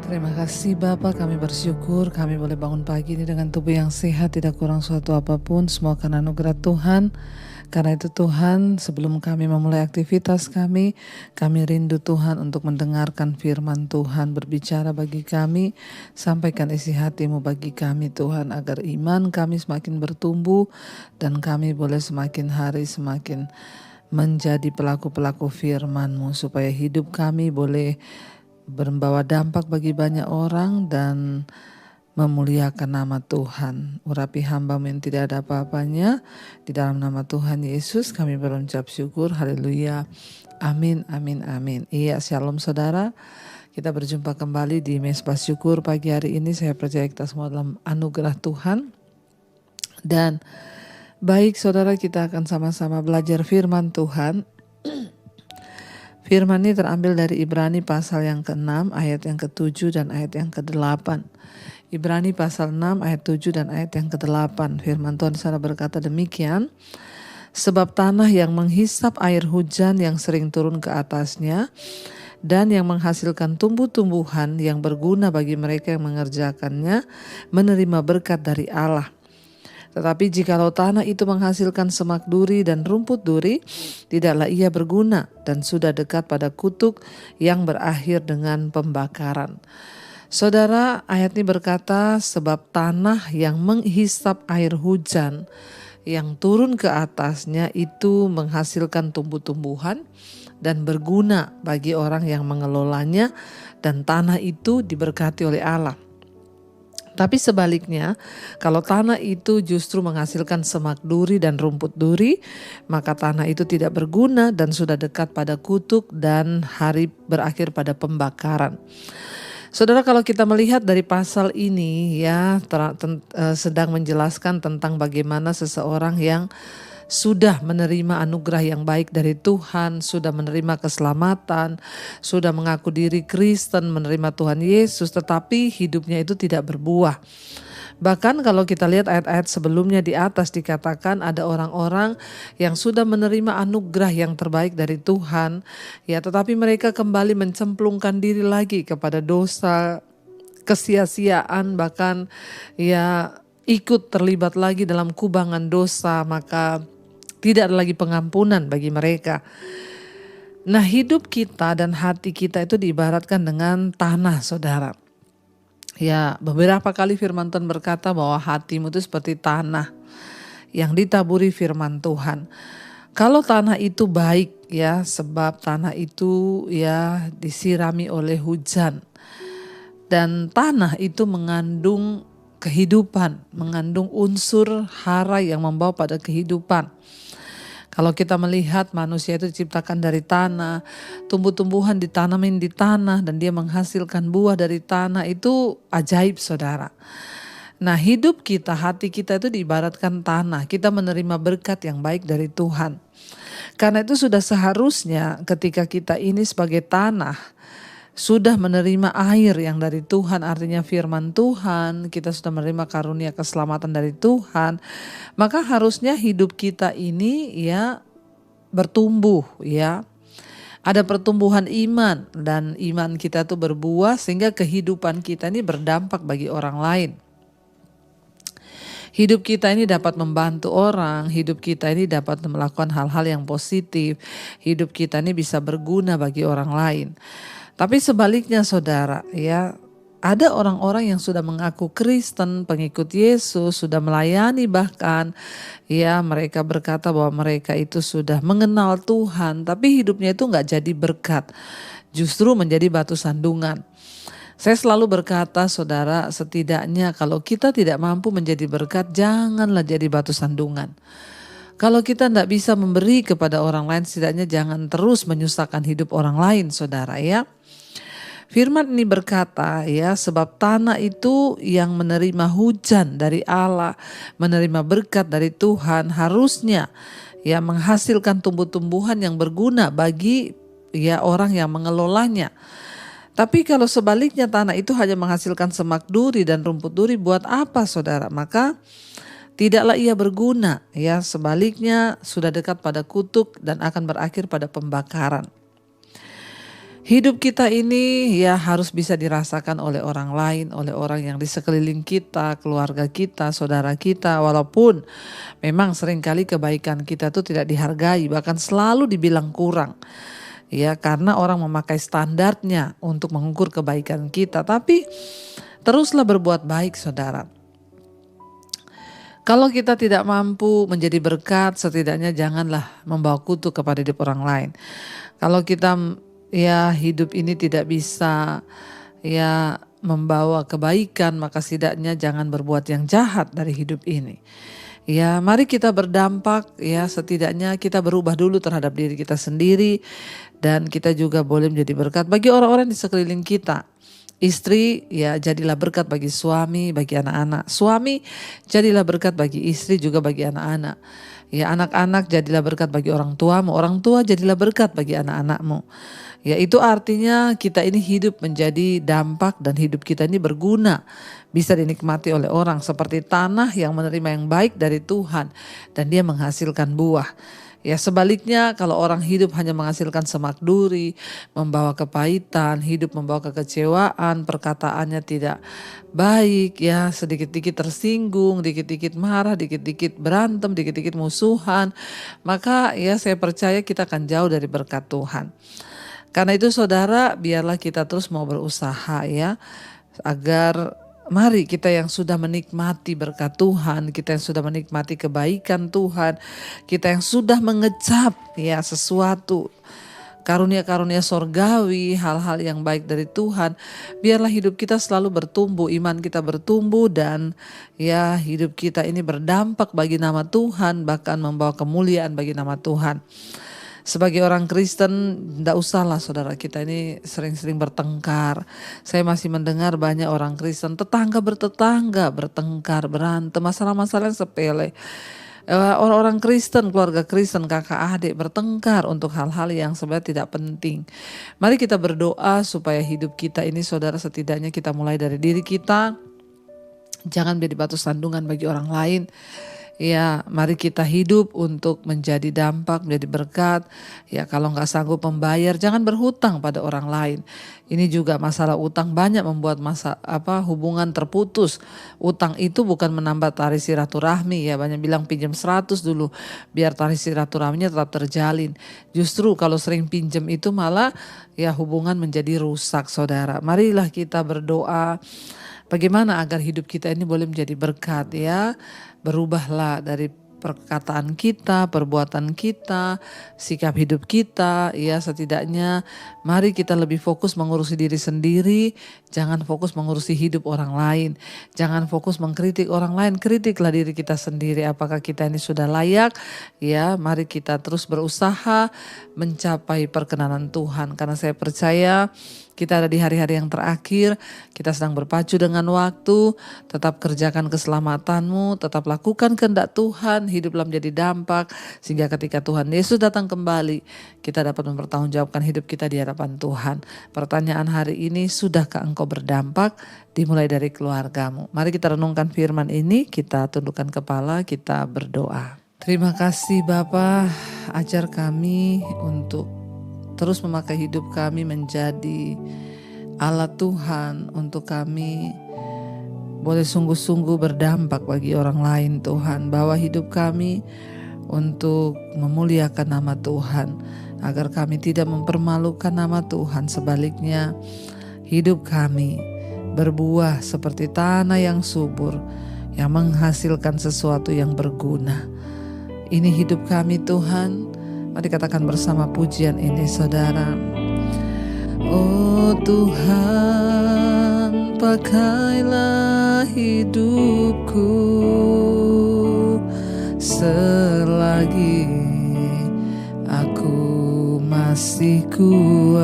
Terima kasih Bapa, kami bersyukur kami boleh bangun pagi ini dengan tubuh yang sehat, tidak kurang suatu apapun, semua karena anugerah Tuhan. Karena itu Tuhan, sebelum kami memulai aktivitas kami rindu Tuhan untuk mendengarkan firman Tuhan berbicara bagi kami, sampaikan isi hati-Mu bagi kami Tuhan, agar iman kami semakin bertumbuh dan kami boleh semakin hari semakin menjadi pelaku-pelaku firman-Mu, supaya hidup kami boleh membawa dampak bagi banyak orang dan memuliakan nama Tuhan. Urapi hamba-Mu yang tidak ada apa-apanya, di dalam nama Tuhan Yesus kami berucap syukur. Haleluya. Amin, amin, amin. Iya, shalom saudara. Kita berjumpa kembali di Mesbah Syukur pagi hari ini. Saya percaya kita semua dalam anugerah Tuhan. Dan baik saudara, kita akan sama-sama belajar firman Tuhan. Firman ini terambil dari Ibrani pasal yang ke-6 ayat yang ke-7 dan ayat yang ke-8. Ibrani pasal 6 ayat 7 dan ayat yang ke-8. Firman Tuhan di sana berkata demikian. Sebab tanah yang menghisap air hujan yang sering turun ke atasnya dan yang menghasilkan tumbuh-tumbuhan yang berguna bagi mereka yang mengerjakannya menerima berkat dari Allah. Tetapi jikalau tanah itu menghasilkan semak duri dan rumput duri, tidaklah ia berguna dan sudah dekat pada kutuk yang berakhir dengan pembakaran. Saudara, ayat ini berkata sebab tanah yang menghisap air hujan yang turun ke atasnya itu menghasilkan tumbuh-tumbuhan dan berguna bagi orang yang mengelolanya, dan tanah itu diberkati oleh Allah. Tapi sebaliknya, kalau tanah itu justru menghasilkan semak duri dan rumput duri, maka tanah itu tidak berguna dan sudah dekat pada kutuk dan hari berakhir pada pembakaran. Saudara, kalau kita melihat dari pasal ini ya sedang menjelaskan tentang bagaimana seseorang yang sudah menerima anugerah yang baik dari Tuhan, sudah menerima keselamatan, sudah mengaku diri Kristen, menerima Tuhan Yesus, tetapi hidupnya itu tidak berbuah. Bahkan kalau kita lihat ayat-ayat sebelumnya di atas dikatakan ada orang-orang yang sudah menerima anugerah yang terbaik dari Tuhan, ya, tetapi mereka kembali mencemplungkan diri lagi kepada dosa, kesia-siaan, bahkan ya ikut terlibat lagi dalam kubangan dosa, maka tidak ada lagi pengampunan bagi mereka. Nah, hidup kita dan hati kita itu diibaratkan dengan tanah, saudara. Ya, beberapa kali firman Tuhan berkata bahwa hatimu itu seperti tanah yang ditaburi firman Tuhan. Kalau tanah itu baik ya, sebab tanah itu ya disirami oleh hujan. Dan tanah itu mengandung kehidupan, mengandung unsur hara yang membawa pada kehidupan. Kalau kita melihat manusia itu diciptakan dari tanah, tumbuh-tumbuhan ditanamin di tanah dan dia menghasilkan buah dari tanah, itu ajaib saudara. Nah, hidup kita, hati kita itu diibaratkan tanah. Kita menerima berkat yang baik dari Tuhan. Karena itu sudah seharusnya ketika kita ini sebagai tanah sudah menerima air yang dari Tuhan, artinya firman Tuhan, kita sudah menerima karunia keselamatan dari Tuhan, maka harusnya hidup kita ini ya bertumbuh ya. Ada pertumbuhan iman dan iman kita tuh berbuah sehingga kehidupan kita ini berdampak bagi orang lain. Hidup kita ini dapat membantu orang, hidup kita ini dapat melakukan hal-hal yang positif, hidup kita ini bisa berguna bagi orang lain. Tapi sebaliknya saudara, ya ada orang-orang yang sudah mengaku Kristen, pengikut Yesus, sudah melayani bahkan, ya mereka berkata bahwa mereka itu sudah mengenal Tuhan, tapi hidupnya itu nggak jadi berkat, justru menjadi batu sandungan. Saya selalu berkata saudara, setidaknya kalau kita tidak mampu menjadi berkat, janganlah jadi batu sandungan. Kalau kita tidak bisa memberi kepada orang lain, setidaknya jangan terus menyusahkan hidup orang lain saudara ya. Firman ini berkata ya, sebab tanah itu yang menerima hujan dari Allah, menerima berkat dari Tuhan, harusnya ya menghasilkan tumbuh-tumbuhan yang berguna bagi ya orang yang mengelolanya. Tapi kalau sebaliknya tanah itu hanya menghasilkan semak duri dan rumput duri, buat apa saudara? Maka tidaklah ia berguna ya, sebaliknya sudah dekat pada kutuk dan akan berakhir pada pembakaran. Hidup kita ini ya harus bisa dirasakan oleh orang lain, oleh orang yang di sekeliling kita, keluarga kita, saudara kita, walaupun memang seringkali kebaikan kita tuh tidak dihargai, bahkan selalu dibilang kurang. Ya, karena orang memakai standarnya untuk mengukur kebaikan kita, tapi teruslah berbuat baik, saudara. Kalau kita tidak mampu menjadi berkat, setidaknya janganlah membawa kutuk kepada hidup orang lain. Kalau kita ya hidup ini tidak bisa ya membawa kebaikan, maka setidaknya jangan berbuat yang jahat dari hidup ini. Ya, mari kita berdampak, ya setidaknya kita berubah dulu terhadap diri kita sendiri, dan kita juga boleh menjadi berkat bagi orang-orang di sekeliling kita. Istri, ya jadilah berkat bagi suami, bagi anak-anak. Suami, jadilah berkat bagi istri, juga bagi anak-anak. Ya, anak-anak jadilah berkat bagi orang tuamu, orang tua jadilah berkat bagi anak-anakmu. Ya, itu artinya kita ini hidup menjadi dampak, dan hidup kita ini berguna, bisa dinikmati oleh orang seperti tanah yang menerima yang baik dari Tuhan dan dia menghasilkan buah. Ya, sebaliknya kalau orang hidup hanya menghasilkan semak duri, membawa kepahitan, hidup membawa kekecewaan, perkataannya tidak baik, ya sedikit-dikit tersinggung, dikit-dikit marah, dikit-dikit berantem, dikit-dikit musuhan, maka ya saya percaya kita akan jauh dari berkat Tuhan. Karena itu saudara, biarlah kita terus mau berusaha ya, agar mari kita yang sudah menikmati berkat Tuhan, kita yang sudah menikmati kebaikan Tuhan, kita yang sudah mengecap ya sesuatu, karunia-karunia sorgawi, hal-hal yang baik dari Tuhan, biarlah hidup kita selalu bertumbuh, iman kita bertumbuh, dan ya hidup kita ini berdampak bagi nama Tuhan, bahkan membawa kemuliaan bagi nama Tuhan. Sebagai orang Kristen, tidak usahlah saudara, kita ini sering-sering bertengkar. Saya masih mendengar banyak orang Kristen tetangga bertengkar, berantem, masalah-masalah yang sepele. Orang-orang Kristen, keluarga Kristen, kakak adik bertengkar untuk hal-hal yang sebenarnya tidak penting. Mari kita berdoa supaya hidup kita ini saudara, setidaknya kita mulai dari diri kita, jangan menjadi batu sandungan bagi orang lain. Ya, mari kita hidup untuk menjadi dampak, menjadi berkat. Ya, kalau nggak sanggup membayar, jangan berhutang pada orang lain. Ini juga masalah utang banyak membuat hubungan terputus. Utang itu bukan menambah tali silaturahmi, ya banyak bilang pinjam 100 dulu biar tali silaturahminya tetap terjalin. Justru kalau sering pinjam itu malah ya hubungan menjadi rusak, saudara. Marilah kita berdoa bagaimana agar hidup kita ini boleh menjadi berkat ya. Berubahlah dari perkataan kita, perbuatan kita, sikap hidup kita, ya setidaknya mari kita lebih fokus mengurusi diri sendiri, jangan fokus mengurusi hidup orang lain, jangan fokus mengkritik orang lain, kritiklah diri kita sendiri, apakah kita ini sudah layak, ya mari kita terus berusaha mencapai perkenanan Tuhan, karena saya percaya kita ada di hari-hari yang terakhir, kita sedang berpacu dengan waktu, tetap kerjakan keselamatanmu, tetap lakukan kehendak Tuhan, hiduplah menjadi dampak, sehingga ketika Tuhan Yesus datang kembali, kita dapat mempertanggungjawabkan hidup kita di hadapan Tuhan. Pertanyaan hari ini, sudahkah engkau berdampak? Dimulai dari keluargamu. Mari kita renungkan firman ini, kita tundukkan kepala, kita berdoa. Terima kasih Bapa, ajar kami untuk terus memakai hidup kami menjadi alat Tuhan untuk kami boleh sungguh-sungguh berdampak bagi orang lain Tuhan. Bawa hidup kami untuk memuliakan nama Tuhan, agar kami tidak mempermalukan nama Tuhan. Sebaliknya hidup kami berbuah seperti tanah yang subur, yang menghasilkan sesuatu yang berguna. Ini hidup kami Tuhan. Mari katakan bersama pujian ini saudara. Oh Tuhan, pakailah hidupku selagi aku masih kuat.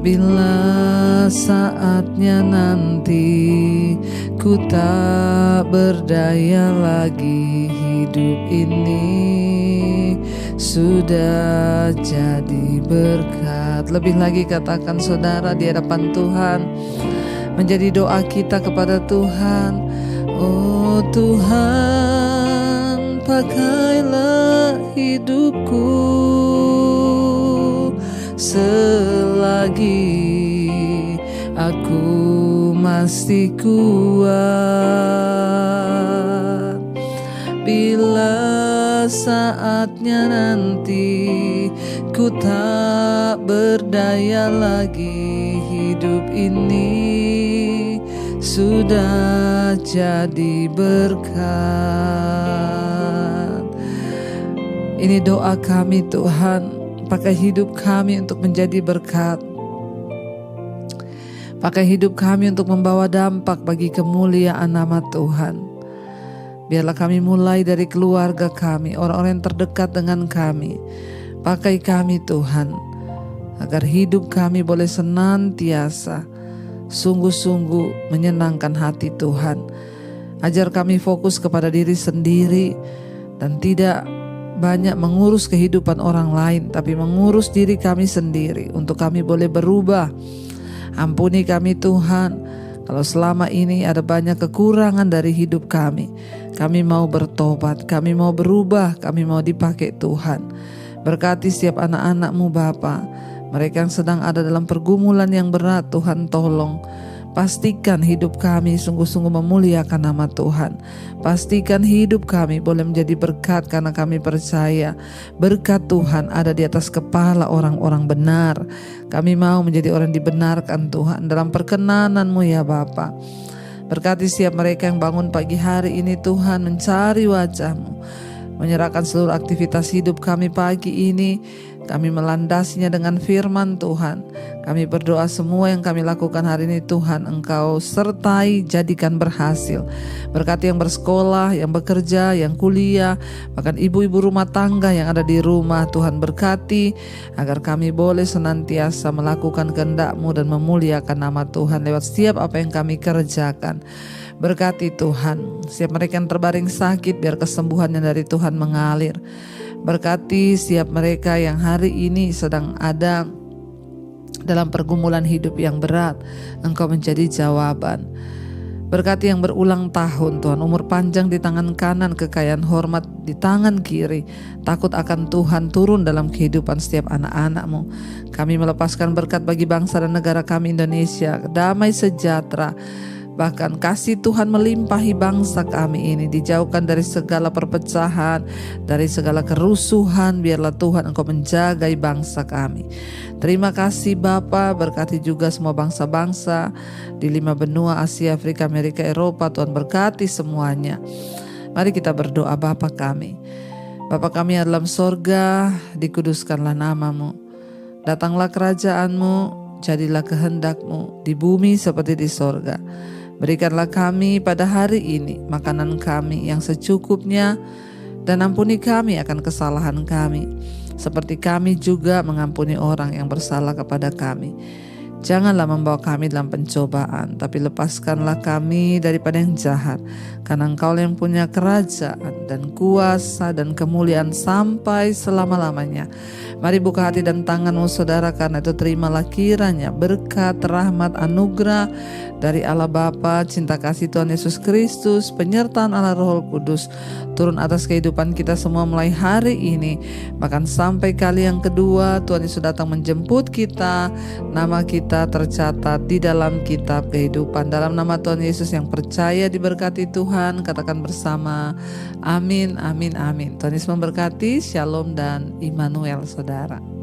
Bila saatnya nanti ku tak berdaya lagi, hidup ini sudah jadi berkat. Lebih lagi katakan saudara di hadapan Tuhan, menjadi doa kita kepada Tuhan. Oh Tuhan, pakailah hidupku selagi aku masih kuat. Bila saatnya nanti ku tak berdaya lagi, hidup ini sudah jadi berkat. Ini doa kami Tuhan, pakai hidup kami untuk menjadi berkat. Pakai hidup kami untuk membawa dampak bagi kemuliaan nama Tuhan. Biarlah kami mulai dari keluarga kami, orang-orang yang terdekat dengan kami. Pakai kami Tuhan, agar hidup kami boleh senantiasa sungguh-sungguh menyenangkan hati Tuhan. Ajar kami fokus kepada diri sendiri dan tidak banyak mengurus kehidupan orang lain, tapi mengurus diri kami sendiri untuk kami boleh berubah. Ampuni kami Tuhan, kalau selama ini ada banyak kekurangan dari hidup kami. Kami mau bertobat, kami mau berubah, kami mau dipakai Tuhan. Berkati setiap anak-anak-Mu Bapa, mereka yang sedang ada dalam pergumulan yang berat, Tuhan tolong. Pastikan hidup kami sungguh-sungguh memuliakan nama Tuhan. Pastikan hidup kami boleh menjadi berkat karena kami percaya berkat Tuhan ada di atas kepala orang-orang benar. Kami mau menjadi orang dibenarkan Tuhan dalam perkenanan-Mu ya Bapa. Berkati setiap mereka yang bangun pagi hari ini Tuhan mencari wajah-Mu, menyerahkan seluruh aktivitas hidup kami pagi ini. Kami melandasinya dengan firman Tuhan. Kami berdoa semua yang kami lakukan hari ini Tuhan Engkau sertai, jadikan berhasil. Berkati yang bersekolah, yang bekerja, yang kuliah, bahkan ibu-ibu rumah tangga yang ada di rumah. Tuhan berkati agar kami boleh senantiasa melakukan kehendak-Mu dan memuliakan nama Tuhan lewat setiap apa yang kami kerjakan. Berkati Tuhan setiap mereka yang terbaring sakit, biar kesembuhannya dari Tuhan mengalir. Berkati setiap mereka yang hari ini sedang ada dalam pergumulan hidup yang berat, Engkau menjadi jawaban. Berkati yang berulang tahun Tuhan, umur panjang di tangan kanan, kekayaan hormat di tangan kiri. Takut akan Tuhan turun dalam kehidupan setiap anak-anak-Mu. Kami melepaskan berkat bagi bangsa dan negara kami Indonesia, damai sejahtera. Bahkan kasih Tuhan melimpahi bangsa kami ini, dijauhkan dari segala perpecahan, dari segala kerusuhan. Biarlah Tuhan Engkau menjagai bangsa kami. Terima kasih Bapa, berkati juga semua bangsa-bangsa di 5 benua Asia, Afrika, Amerika, Eropa. Tuhan berkati semuanya. Mari kita berdoa. Bapa kami, Bapa kami yang dalam sorga, dikuduskanlah nama-Mu. Datanglah kerajaan-Mu, jadilah kehendak-Mu di bumi seperti di sorga. Berikanlah kami pada hari ini makanan kami yang secukupnya, dan ampuni kami akan kesalahan kami, seperti kami juga mengampuni orang yang bersalah kepada kami. Janganlah membawa kami dalam pencobaan, tapi lepaskanlah kami daripada yang jahat. Karena Engkau yang punya kerajaan dan kuasa dan kemuliaan sampai selama-lamanya. Mari buka hati dan tangan-Mu saudara, karena itu terimalah kiranya berkat, rahmat, anugerah dari Allah Bapa, cinta kasih Tuhan Yesus Kristus, penyertaan Allah Roh Kudus turun atas kehidupan kita semua mulai hari ini, bahkan sampai kali yang kedua Tuhan Yesus datang menjemput kita. Nama kita tercatat di dalam kitab kehidupan. Dalam nama Tuhan Yesus yang percaya diberkati Tuhan, katakan bersama amin, amin, amin. Tuhan Yesus memberkati. Shalom dan Immanuel saudara.